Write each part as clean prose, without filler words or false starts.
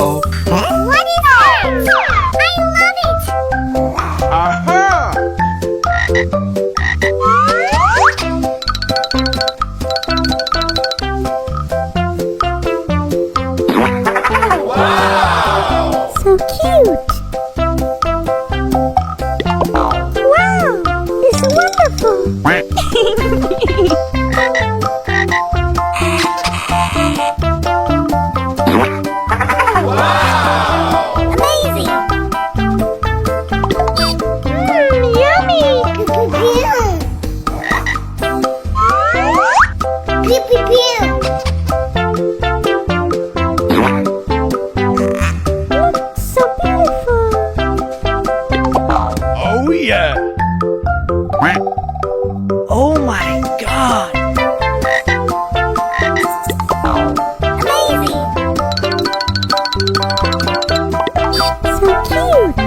Uh-oh. What is that? I love it! Aha! Wow! So cute! Wow! It's wonderful! Amazing! Yummy! Pew pew pew! So beautiful! Oh, yeah. Oh, my God. Amazing! So cute!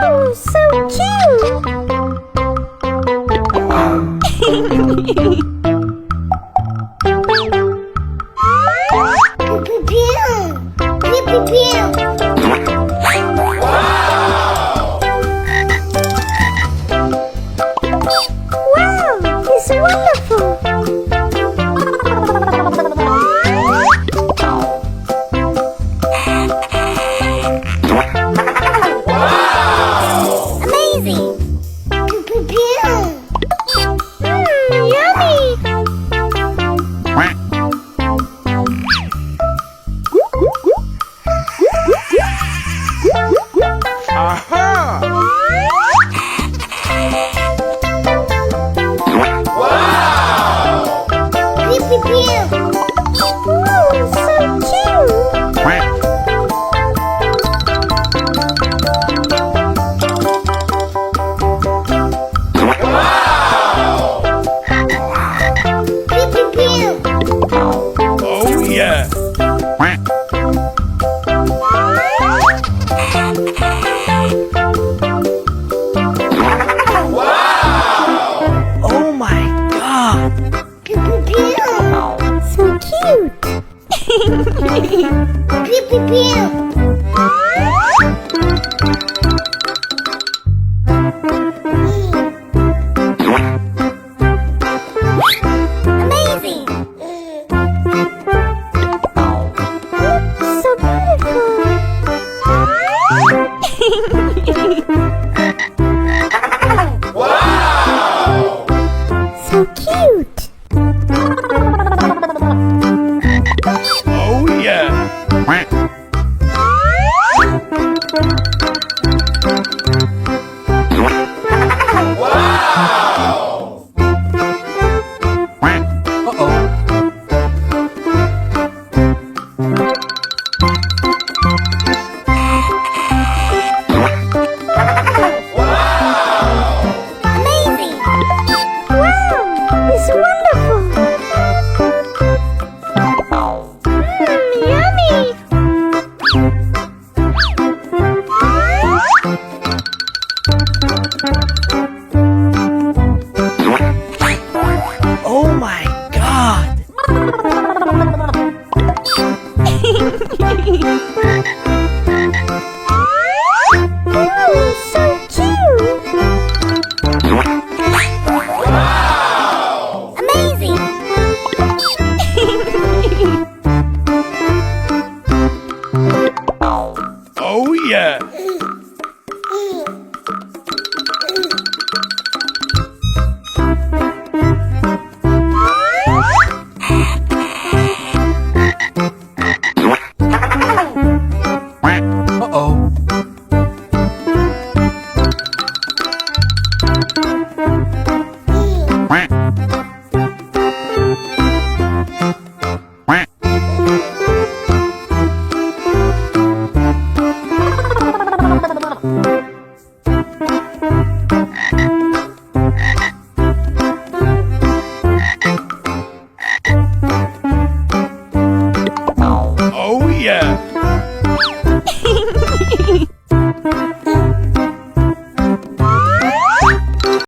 Oh, so cute! Pew pew pew! Pew pew pew! Wow! It's wonderful! Amazing! Pew pew pew! Yummy! Aha! Pew pew pew! Oh, so cute! Pew pew pew! Oh, yeah. Oh, my God. Pew pew pew! So cute! Pew pew pew! Amazing! So beautiful! So cute! Oh, yeah. Uh-oh. Amazing! Wow! It's wonderful! Yummy! Oh, my God. Oh, so cute! Amazing! Oh, yeah.